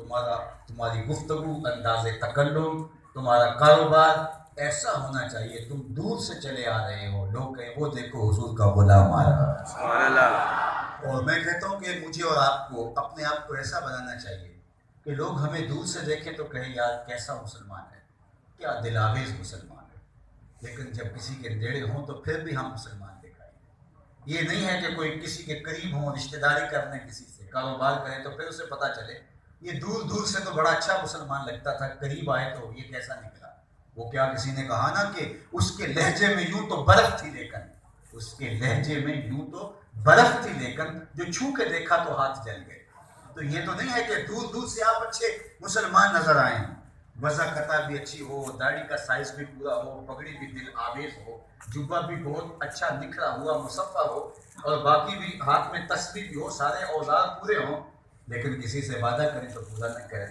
تمہاری گفتگو، انداز تکلم، تمہارا کاروبار ایسا ہونا چاہیے تم دور سے چلے آ رہے ہو، لوگ کہیں وہ دیکھو حضور کا غلام آ رہا ہے۔ سبحان اللہ۔ اور میں کہتا ہوں کہ مجھے اور آپ کو اپنے آپ کو ایسا بنانا چاہیے کہ لوگ ہمیں دور سے دیکھیں تو کہیں یار کیسا مسلمان ہے، کیا دل آویز مسلمان ہے، لیکن جب کسی کے نیڑے ہوں تو پھر بھی ہم مسلمان دکھائیں گے۔ یہ نہیں ہے کہ کوئی کسی کے قریب ہوں، رشتہ داری کرنے کسی سے، کاروبار کریں تو پھر اسے پتہ چلے یہ دور دور سے تو بڑا اچھا مسلمان لگتا تھا، قریب آئے تو یہ کیسا نکلا۔ وہ کیا کسی نے کہا نا کہ اس کے لہجے میں یوں تو برف تھی لیکن، اس کے لہجے میں یوں تو برف تھی لیکن جو چھو کے دیکھا تو ہاتھ جل گئے۔ تو یہ تو نہیں ہے کہ دور دور سے آپ اچھے مسلمان نظر آئیں، وضع قطع بھی اچھی ہو، داڑھی کا سائز بھی پورا ہو، پگڑی بھی دل آویز ہو، جبہ بھی بہت اچھا نکھرا ہوا مصفہ ہو، اور باقی بھی ہاتھ میں تسبیح بھی ہو، سارے اوزار پورے ہوں، لیکن کسی سے وعدہ کریں تو پورا نہ کریں،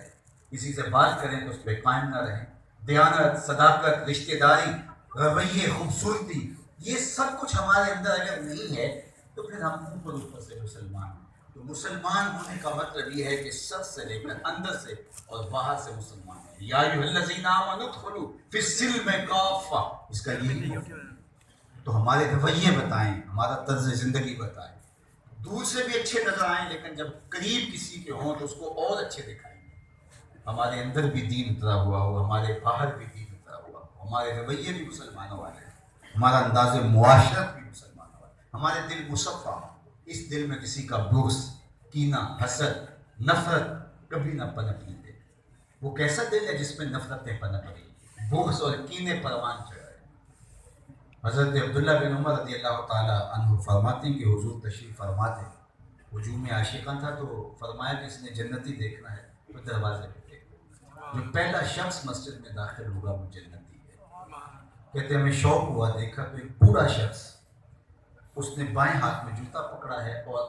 کسی سے بات کریں تو اس پہ قائم نہ رہیں۔ دیانت، صداقت، رشتہ داری، رویے، خوبصورتی، یہ سب کچھ ہمارے اندر اگر نہیں ہے تو پھر ہم اوپر سے مسلمان ہیں۔ تو مسلمان ہونے کا مطلب یہ ہے کہ سر سے لے کر اندر سے اور باہر سے مسلمان ہیں۔ یا ایھا الذین آمنوا ادخلوا فی السلم کافہ، اس کا یہی مطلب ہے۔ تو ہمارے رویے بتائیں، ہمارا طرز زندگی بتائیں، دور سے بھی اچھے نظر آئیں لیکن جب قریب کسی کے ہوں تو اس کو اور اچھے دکھائیں گے۔ ہمارے اندر بھی دین اترا ہوا ہو، ہمارے باہر بھی دین اترا ہوا ہو، ہمارے رویے بھی مسلمانوں والے ہیں، ہمارا انداز معاشرت بھی مسلمانوں والا ہے، ہمارے دل مصفہ ہوں، اس دل میں کسی کا بغض، کینہ، حسد، نفرت کبھی نہ پنپنے دے۔ وہ کیسا دل ہے جس میں نفرتیں پنپ رہی، بغض اور کینے پروان چڑھ رہے ہیں۔ حضرت عبداللہ بن عمر رضی اللہ تعالیٰ عنہ فرماتے ہیں کہ حضور تشریف فرماتے ہجوم عاشقاں تھا تو فرمایا کہ اس نے جنتی دیکھنا ہے تو دروازے پہ دیکھو، جو پہلا شخص مسجد میں داخل ہوگا وہ جنتی ہے۔ کہتے ہمیں شوق ہوا، دیکھا تو ایک بوڑھا شخص، اس نے بائیں ہاتھ میں جوتا پکڑا ہے اور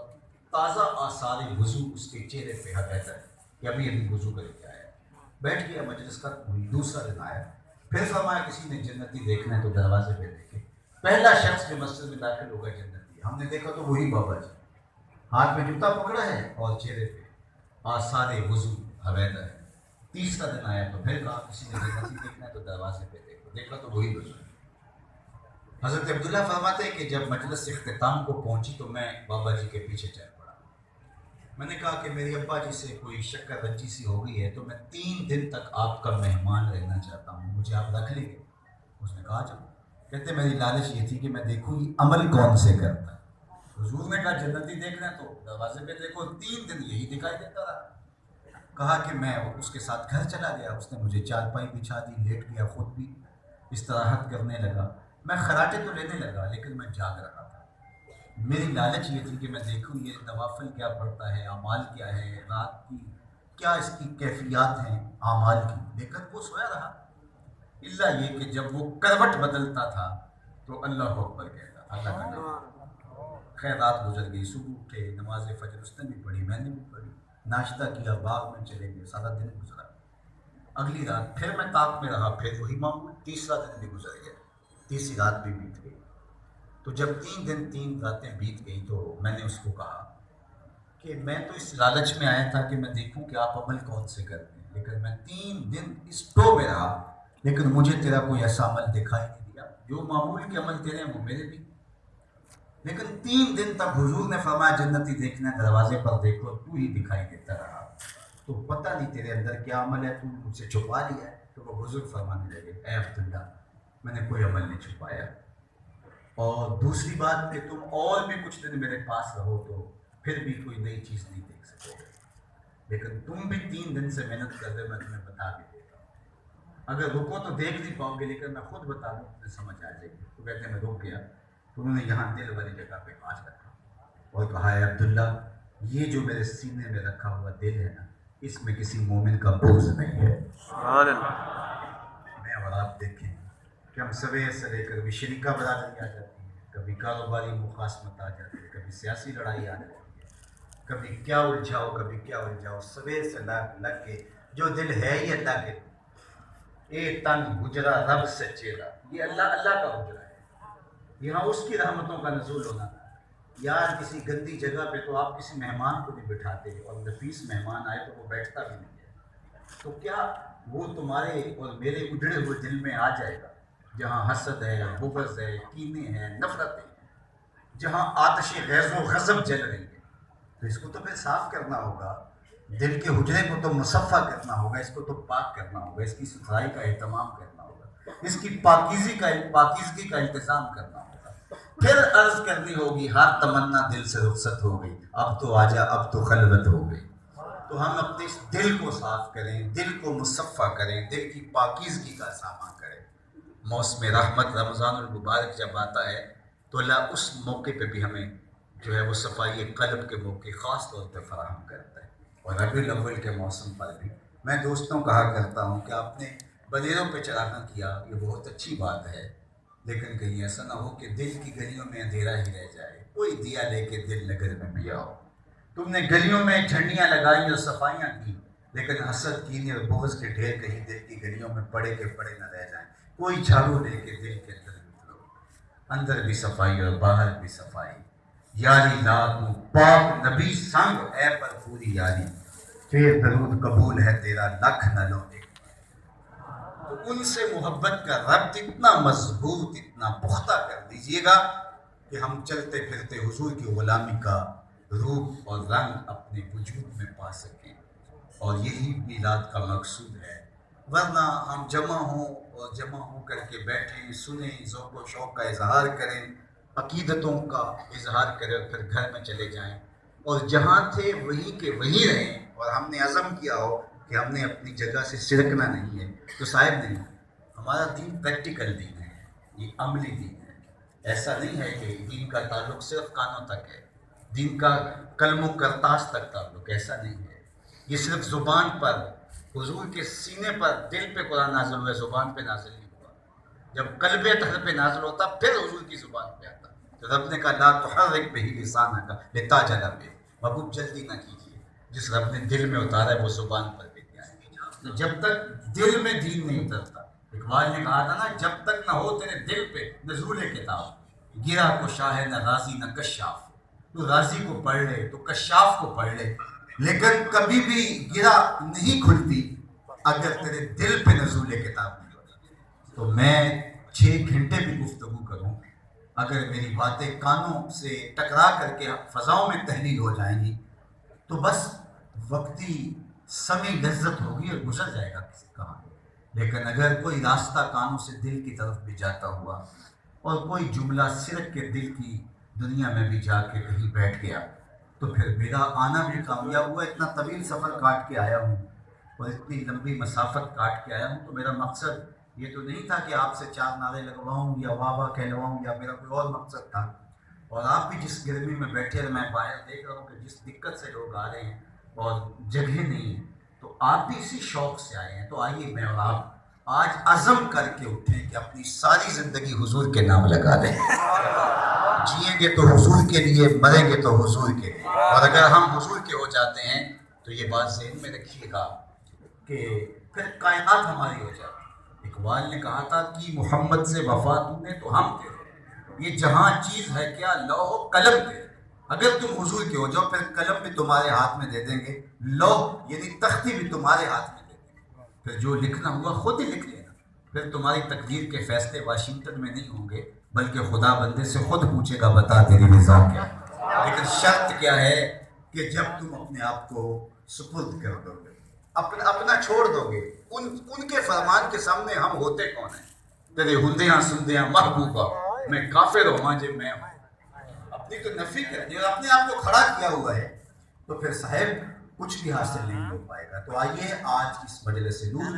تازہ آثار وضو اس کے چہرے پہ رہتا ہے کہ ابھی ابھی وضو کر کے آیا۔ بیٹھ گیا، مجلس کا دوسرا دن آیا، پھر فرمایا کسی نے جنتی دیکھنا ہے تو دروازے پہ دیکھے۔ پہلا شخص جو مسجد میں داخل ہوگا جنتی ہے، ہم نے دیکھا تو وہی بابا جی، ہاتھ میں جوتا پکڑا ہے اور چہرے پہ آثار وضو حویدہ ہے۔ تیسرا دن آیا تو پھر کہا کسی نے جنتی دیکھنا ہے تو دروازے پہ دیکھو، دیکھا تو وہی وضو۔ حضرت عبداللہ فرماتے ہیں کہ جب مجلس اختتام کو پہنچی تو میں بابا جی کے پیچھے چل پڑا۔ میں نے کہا کہ میری ابا جی سے کوئی شکر رنجی سی ہو گئی ہے تو میں 3 دن تک آپ کا مہمان رہنا چاہتا ہوں، مجھے آپ رکھ لیں گے؟ اس نے کہا جب۔ کہتے میری لالچ یہ تھی کہ میں دیکھوں یہ عمل کون سے کرتا ہے۔ حضور نے کہا جنتی دیکھنا ہے تو دروازے پہ دیکھو، 3 دن یہی دکھائی دیتا رہا۔ کہا کہ میں اس کے ساتھ گھر چلا گیا، اس نے مجھے چارپائی بچھا دی، لیٹ گیا، خود بھی استراحت کرنے لگا۔ میں خراٹے تو لینے لگا لیکن میں جاگ رہا تھا۔ میری لالچ یہ تھی کہ میں دیکھوں یہ نوافل کیا پڑھتا ہے، اعمال کیا ہے، رات کی کیا اس کی کیفیات ہیں اعمال کی، لیکن وہ سویا رہا۔ اللہ یہ کہ جب وہ کروٹ بدلتا تھا تو اللہ اکبر کہتا تھا، اللہ کا نام۔ خیر رات گزر گئی، صبح اٹھے، نماز فجر اس نے بھی پڑھی، میں نے بھی پڑھی، ناشتہ کیا، باغ میں چلے گئے، سارا دن گزرا۔ اگلی رات پھر میں تاپ میں رہا، پھر وہی معمول، تیسرا دن بھی گزر گیا، تیسری رات بھی بیت گئی۔ تو جب 3 دن 3 راتیں بیت گئی تو میں نے اس کو کہا کہ میں تو اس لالچ میں آیا تھا کہ میں دیکھوں کہ آپ عمل کون سے کرتے ہیں، لیکن میں 3 دن اس ٹو میں رہا لیکن مجھے تیرا کوئی ایسا عمل دکھائی نہیں دیا، جو معمول کے عمل تیرے ہیں وہ میرے بھی۔ لیکن 3 دن تک حضور نے فرمایا جنتی دیکھنا ہے دروازے پر دیکھو، تو ہی دکھائی دیتا رہا، تو پتہ نہیں تیرے اندر کیا عمل ہے، تو نے مجھ سے چھپا لیا ہے۔ تو وہ حضور فرمانے لگے اے عبداللہ میں نے کوئی عمل نہیں چھپایا، اور دوسری بات کہ تم اور بھی کچھ دن میرے پاس رہو تو پھر بھی کوئی نئی چیز نہیں دیکھ سکو گے، لیکن تم بھی 3 دن سے محنت کر دے، میں تمہیں بتا بھی دیتا ہوں، اگر رکو تو دیکھ نہیں پاؤ گے لیکن میں خود بتا دوں تمہیں سمجھ آ جائے گی۔ تو کہتے ہیں میں رک گیا تو انہوں نے یہاں دل والی جگہ پہ ہاتھ رکھا اور کہا اے عبداللہ یہ جو میرے سینے میں رکھا ہوا دل ہے نا، اس میں کسی مومن کا بغض نہیں ہے۔ سبحان اللہ۔ میں اور آپ دیکھیں کہ ہم سویر سے لے کر کبھی شریکہ برادری آ جاتی ہے، کبھی کاروباری مخاصمت آ جاتی ہے، کبھی سیاسی لڑائی آ جاتی ہے، کبھی کیا الجھاؤ کبھی کیا الجھاؤ، سویر سے لگ کے جو دل ہے ہی اللہ کے، اے تن گجرا رب سے چیرا، یہ اللہ اللہ کا گجرا ہے، یہاں اس کی رحمتوں کا نزول ہونا تھا۔ یار کسی گندی جگہ پہ تو آپ کسی مہمان کو نہیں بٹھاتے، اور نفیس مہمان آئے تو وہ بیٹھتا بھی نہیں ہے، تو کیا وہ تمہارے اور میرے اجڑے ہوئے دل میں آ جائے گا جہاں حسد ہے، بغض ہے، کینے ہیں، نفرتیں ہیں، جہاں آتش غیظ و غضب جل رہی ہے؟ تو اس کو تو پھر صاف کرنا ہوگا، دل کے حجرے کو تو مصفہ کرنا ہوگا، اس کو تو پاک کرنا ہوگا، اس کی صفائی کا اہتمام کرنا ہوگا، اس کی پاکیزگی کا انتظام کرنا ہوگا۔ پھر عرض کرنی ہوگی ہر تمنا دل سے رخصت ہو گئی، اب تو آجا، اب تو خلوت ہو گئی۔ تو ہم اپنے اس دل کو صاف کریں، دل کو مصفہ کریں، دل کی پاکیزگی کا سامان کریں۔ موسم رحمت رمضان المبارک جب آتا ہے تو اللہ اس موقع پہ بھی ہمیں جو ہے وہ صفائی قلب کے موقع خاص طور پہ فراہم کرتا ہے۔ اور ربیع الاول کے موسم پر بھی میں دوستوں کہا کرتا ہوں کہ آپ نے بنیروں پہ چڑھانا کیا، یہ بہت اچھی بات ہے، لیکن کہیں ایسا نہ ہو کہ دل کی گلیوں میں اندھیرا ہی رہ جائے۔ کوئی دیا لے کے دل نگر میں بھی آؤ۔ تم نے گلیوں میں جھنڈیاں لگائیں اور صفائیاں کی، لیکن حسد، کینے اور بغض کے ڈھیر کہیں دل کی گلیوں میں پڑے کے پڑے نہ رہ جائیں۔ کوئی جھاڑو لے کے دل کے اندر نکلو، اندر بھی صفائی اور باہر بھی صفائی۔ یاری لاکھوں پاک نبی سنگ اے پر پوری یاری، پھر درود قبول ہے تیرا لکھ نہ لو ایک۔ تو ان سے محبت کا ربط اتنا مضبوط، اتنا پختہ کر دیجئے گا کہ ہم چلتے پھرتے حضور کی غلامی کا روپ اور رنگ اپنے وجود میں پا سکیں، اور یہی میلاد کا مقصود ہے۔ ورنہ ہم جمع ہو کر کے بیٹھیں، سنیں، ذوق و شوق کا اظہار کریں، عقیدتوں کا اظہار کریں اور پھر گھر میں چلے جائیں، اور جہاں تھے وہیں کے وہیں رہیں، اور ہم نے عزم کیا ہو کہ ہم نے اپنی جگہ سے سرکنا نہیں ہے، تو صاحب نہیں، ہمارا دین پریکٹیکل دین ہے، یہ عملی دین ہے۔ ایسا نہیں ہے کہ دین کا تعلق صرف کانوں تک ہے، دین کا قلم و کرتاس تک تعلق، ایسا نہیں ہے۔ یہ صرف زبان پر، حضور کے سینے پر، دل پہ قرآن نازل ہوا ہے، زبان پہ نازل نہیں ہوا۔ جب قلب طہر پہ نازل ہوتا پھر حضور کی زبان پہ آتا۔ تو رب نے کہا لا تحرک بہ لسانک لتعجل بہ، محبوب جلدی نہ کیجیے، جس رب نے دل میں اتارا ہے وہ زبان پر بھی آئے۔ تو جب تک دل میں دین نہیں اترتا، اقبال نے کہا تھا نا، جب تک نہ ہو تیرے دل پہ نزول کتاب، گرا کو شاہ نہ راضی نہ کشاف۔ تو راضی کو پڑھ لے، تو کشاف کو پڑھ لے، لیکن کبھی بھی گرا نہیں کھلتی اگر تیرے دل پہ نزول کتاب نہیں ہوتی۔ تو میں 6 گھنٹے بھی گفتگو کروں، اگر میری باتیں کانوں سے ٹکرا کر کے فضاؤں میں تحلیل ہو جائیں گی تو بس وقتی سمی لذت ہوگی اور گزر جائے گا کسی کہاں۔ لیکن اگر کوئی راستہ کانوں سے دل کی طرف بھی جاتا ہوا اور کوئی جملہ سرک کے دل کی دنیا میں بھی جا کے کہیں بیٹھ گیا تو پھر میرا آنا بھی کامیاب ہوا۔ اتنا طویل سفر کاٹ کے آیا ہوں اور اتنی لمبی مسافت کاٹ کے آیا ہوں، تو میرا مقصد یہ تو نہیں تھا کہ آپ سے 4 نعرے لگواؤں یا واہ واہ کہلواؤں، یا میرا کوئی اور مقصد تھا۔ اور آپ بھی جس گرمی میں بیٹھے ہیں، میں باہر دیکھ رہا ہوں کہ جس دقت سے لوگ آ رہے ہیں اور جگہ نہیں ہے، تو آپ بھی اسی شوق سے آئے ہیں۔ تو آئیے میں اور آپ آج عزم کر کے اٹھیں کہ اپنی ساری زندگی حضور کے نام لگا دیں۔ جئیں گے تو حضور کے لیے، مریں گے تو حضور کے لیے، اور اگر ہم حضور کے ہو جاتے ہیں تو یہ بات ذہن میں رکھیے گا کہ پھر کائنات ہماری ہو جاتی۔ اقبال نے کہا تھا کہ محمد سے وفا تو نے تو ہم تیرے، یہ جہاں چیز ہے کیا لوح و قلم تیرے۔ اگر تم حضور کے ہو جاؤ پھر قلم بھی تمہارے ہاتھ میں دے دیں گے، لوح یعنی تختی بھی تمہارے ہاتھ میں دے دیں گے، پھر جو لکھنا ہوا خود ہی لکھ لینا۔ پھر تمہاری تقدیر کے فیصلے واشنگٹن میں نہیں ہوں گے، بلکہ خدا بندے سے خود پوچھے گا بتا تیری رضا کیا ہے۔ لیکن شرط کیا ہے کہ جب تم اپنے آپ کو سپرد کر دو گے، اپنا چھوڑ دو گے، ان کے فرمان کے سامنے ہم ہوتے کون ہیں؟ تیرے ہندیاں سندیاں محبوبہ میں کافر ہوں ماں جب میں ہوں، اپنی تو نفی کر دی اور اپنے آپ کو کھڑا کیا ہوا ہے، تو پھر صاحب کچھ بھی حاصل نہیں ہو پائے گا۔ تو آئیے آج اس مجلس نور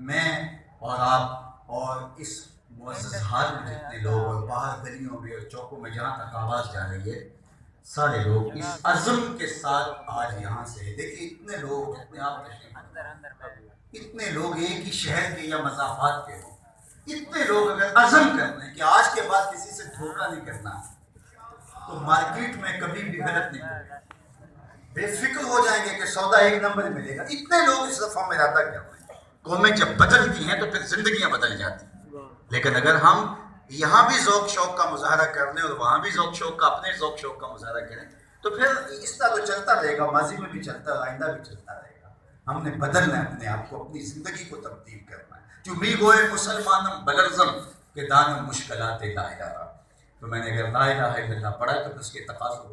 میں اور آپ اور اس معزز حال میں جتنے لوگ اور باہر گلیوں میں اور چوکوں میں جہاں تک آواز جا رہی ہے، سارے لوگ اس عزم کے ساتھ آج یہاں سے دیکھیے اتنے لوگ جتنے آپ تشریف، اتنے لوگ ایک ہی شہر کے یا مضافات کے ہوں، اتنے لوگ اگر عزم کر لیں کہ آج کے بعد کسی سے دھوکہ نہیں کرنا تو مارکیٹ میں کبھی بھی غلط نہیں کرنا، بے فکر ہو جائیں گے کہ سودا 1 نمبر ملے گا۔ اتنے لوگ اس دفعہ میں ارادہ کیا ہوئے، قومیں جب بدلتی ہیں تو پھر زندگیاں بدل جاتی ہیں۔ لیکن اگر ہم یہاں بھی ذوق شوق کا مظاہرہ کر لیں اور وہاں بھی ذوق شوق کا، اپنے ذوق شوق کا مظاہرہ کریں تو پھر اس طرح تو چلتا رہے گا، ماضی میں بھی چلتا ہے، آئندہ بھی چلتا رہے گا۔ ہم نے بدلنا ہے اپنے آپ کو، اپنی زندگی کو تبدیل کرنا ہے. جو می گوئے مسلمانم بلرزم کہ دانم مشکلات لا الہ. تو میں نے اگر لا الہ الا اللہ پڑھا تو اس کے تقاضوں